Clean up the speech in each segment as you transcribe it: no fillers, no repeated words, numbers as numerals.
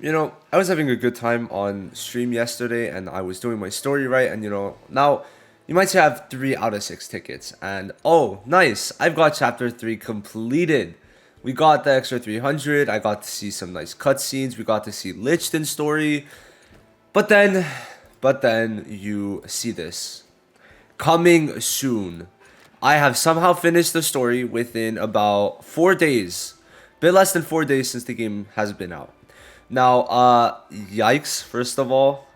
I was having a good time on stream yesterday and I was doing my story right. And, now you might say I have 3 out of 6 tickets. And, oh, nice. I've got chapter 3 completed. We got the extra 300. I got to see some nice cutscenes. We got to see Lichten's story. But then, you see this. Coming soon. I have somehow finished the story within about 4 days. Bit less than 4 days since the game has been out. Now, yikes, first of all.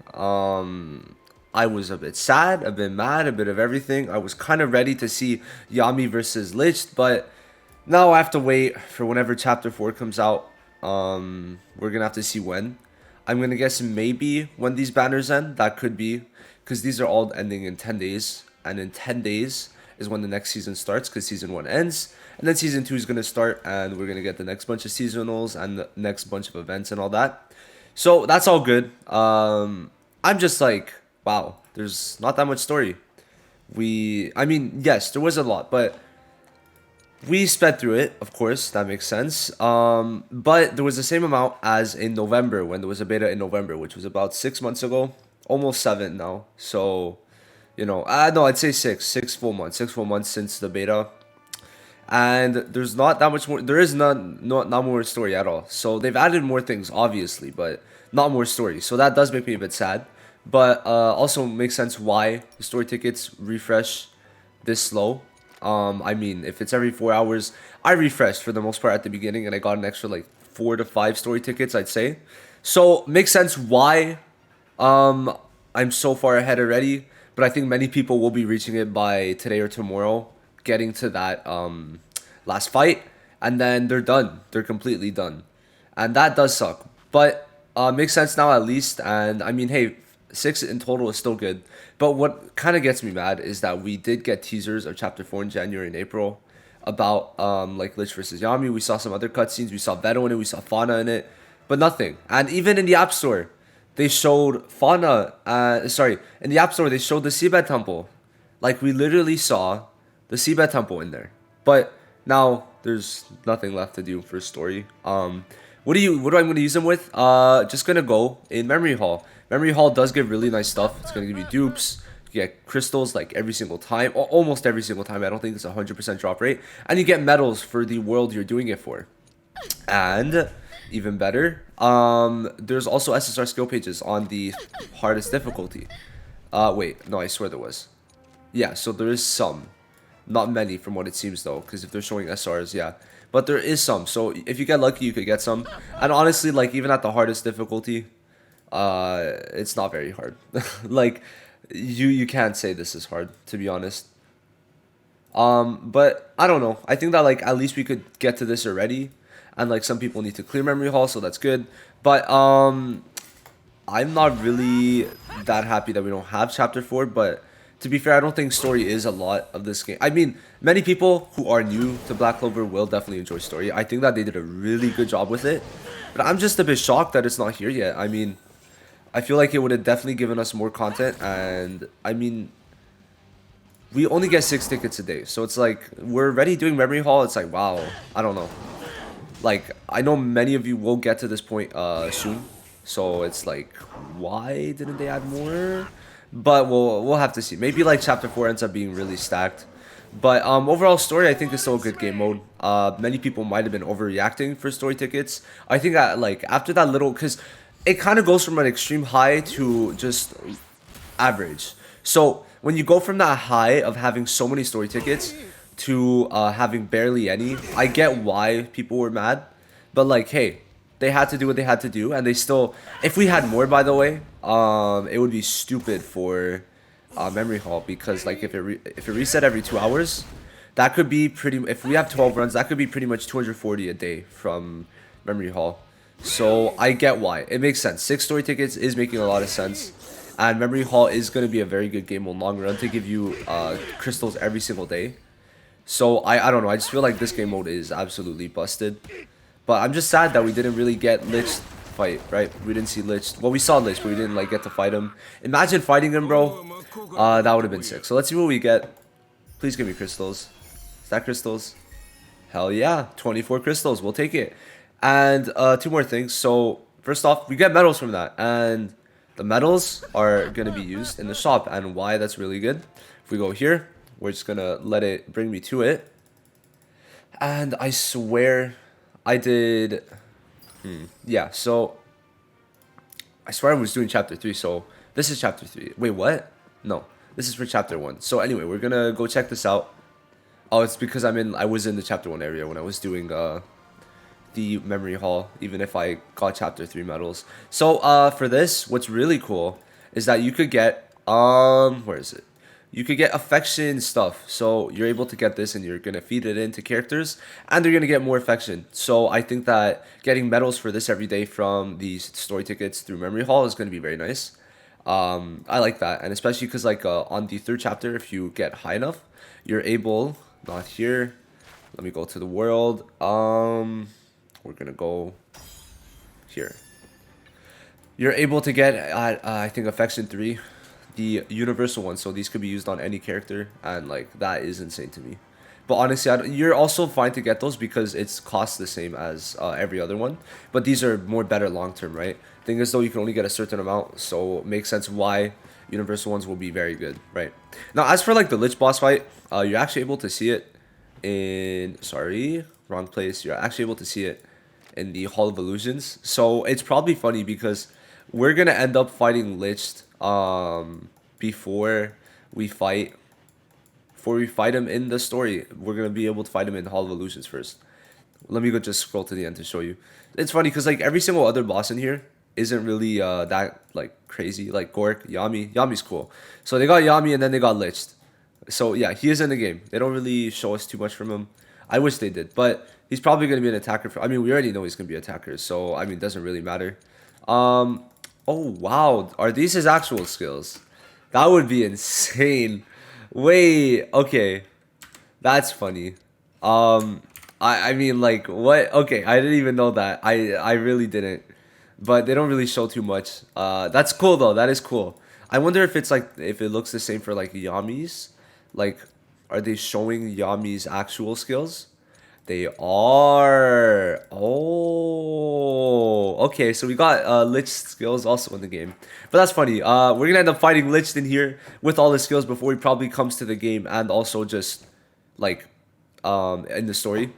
I was a bit sad, a bit mad, a bit of everything. I was kind of ready to see Yami versus Lich, but now I have to wait for whenever Chapter 4 comes out. We're gonna have to see when. I'm gonna guess maybe when these banners end. That could be, because these are all ending in 10 days. And in 10 days is when the next season starts, because season 1 ends. And then season 2 is going to start, and we're going to get the next bunch of seasonals and the next bunch of events and all that. So that's all good. I'm just like, wow, there's not that much story. I mean, yes, there was a lot, but we sped through it, of course, that makes sense. But there was the same amount as in November, when there was a beta in November, which was about 6 months ago, almost 7 now. So, no, I'd say 6 full months, 6 full months since the beta. And there's not that much more. There is not more story at all. So they've added more things, obviously, but not more story. So that does make me a bit sad. But also makes sense why the story tickets refresh this slow. I mean, if it's every 4 hours, I refreshed for the most part at the beginning, and I got an extra like 4 to 5 story tickets, I'd say. So makes sense why I'm so far ahead already. But I think many people will be reaching it by today or tomorrow, getting to that last fight, and then they're done. They're completely done, and that does suck. But makes sense now at least. And I mean, hey, 6 in total is still good. But what kind of gets me mad is that we did get teasers of Chapter 4 in January and April about like Lich versus Yami. We saw some other cutscenes. We saw Veto in it. We saw Fauna in it, but nothing. And even in the App Store, they showed Fauna. In the App Store, they showed the Seabed Temple. Like, we literally saw the Seabed Temple in there. But now there's nothing left to do for story. What do I'm gonna use them with? Just gonna go in Memory Hall. Memory Hall does give really nice stuff. It's gonna give you dupes. You get crystals like every single time, or almost every single time. I don't think it's 100% drop rate, and you get medals for the world you're doing it for. And even better, there's also SSR skill pages on the hardest difficulty. Wait, no, I swear there was. Yeah, so there is some. Not many from what it seems though, because if they're showing SRs, yeah. But there is some, so if you get lucky, you could get some. And honestly, like, even at the hardest difficulty, it's not very hard. Like, you can't say this is hard, to be honest. But I don't know. I think that, like, at least we could get to this already. And, like, some people need to clear Memory Hall, so that's good. But, I'm not really that happy that we don't have Chapter 4, but to be fair, I don't think story is a lot of this game. I mean, many people who are new to Black Clover will definitely enjoy story. I think that they did a really good job with it. But I'm just a bit shocked that it's not here yet. I mean, I feel like it would have definitely given us more content. And, I mean, we only get 6 tickets a day. So it's like, we're already doing Memory Hall. It's like, wow, I don't know. Like, I know many of you will get to this point soon. So it's like, why didn't they add more? But we'll have to see. Maybe like Chapter 4 ends up being really stacked. But overall story, I think is still a good game mode. Many people might have been overreacting for story tickets. I think that, like, after that little, because it kind of goes from an extreme high to just average. So when you go from that high of having so many story tickets to having barely any, I get why people were mad. But like, hey, they had to do what they had to do, and they still. If we had more, by the way, it would be stupid for Memory Hall, because like if it reset every 2 hours, that could be pretty. If we have 12 runs, that could be pretty much 240 a day from Memory Hall. So I get why it makes sense. 6 story tickets is making a lot of sense, and Memory Hall is going to be a very good game on long run to give you crystals every single day. So I don't know. I just feel like this game mode is absolutely busted. But I'm just sad that we didn't really get Lich fight, right? We didn't see Lich. Well, we saw Lich, but we didn't like get to fight him. Imagine fighting him, bro. That would have been sick. So let's see what we get. Please give me crystals. Is that crystals? Hell yeah. 24 crystals. We'll take it. And 2 more things. So first off, we get medals from that, and the medals are gonna be used in the shop. And why that's really good. If we go here, we're just gonna let it bring me to it. And I swear, I did. Yeah, so I swear I was doing chapter 3. So this is chapter 3. Wait, what? No, this is for chapter 1. So anyway, we're gonna go check this out. Oh, it's because I was in the chapter 1 area when I was doing the memory hall, even if I got chapter 3 medals. So for this, what's really cool is that you could get where is it? You could get affection stuff. So you're able to get this and you're gonna feed it into characters and they're gonna get more affection. So I think that getting medals for this every day from these story tickets through memory hall is gonna be very nice. I like that, and especially because like on the third chapter, if you get high enough, you're able, not here, let me go to the world. We're gonna go here. You're able to get at I think affection 3, the universal one. So these could be used on any character, and like that is insane to me. But honestly, you're also fine to get those because it's cost the same as every other one. But these are more better long term, right? Thing is though, you can only get a certain amount, so it makes sense why universal ones will be very good, right? Now, as for like the Lich boss fight, you're actually able to see it in, sorry, wrong place. You're actually able to see it in the Hall of Illusions. So it's probably funny because we're gonna end up fighting Lich before we fight him in the story. We're gonna be able to fight him in Hall of Illusions first. Let me go just scroll to the end to show you. It's funny because like every single other boss in here isn't really that like crazy. Like Gork, Yami's cool. So they got Yami and then they got Lich. So yeah, he is in the game. They don't really show us too much from him. I wish they did, but he's probably gonna be an attacker. I mean, we already know he's gonna be an attacker, so I mean, it doesn't really matter. Oh wow, are these his actual skills? That would be insane. Wait, okay, that's funny. I mean, like, what? Okay, I didn't even know that. I really didn't. But they don't really show too much. That's cool though. That is cool. I wonder if it's like if it looks the same for like Yami's. Like, are they showing Yami's actual skills? They are. Oh, okay. So we got Lich skills also in the game, but that's funny. We're gonna end up fighting Lich in here with all the skills before he probably comes to the game, and also just like in the story.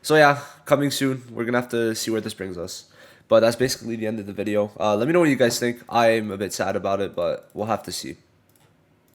So yeah, coming soon. We're gonna have to see where this brings us. But that's basically the end of the video. Let me know what you guys think. I'm a bit sad about it, but we'll have to see.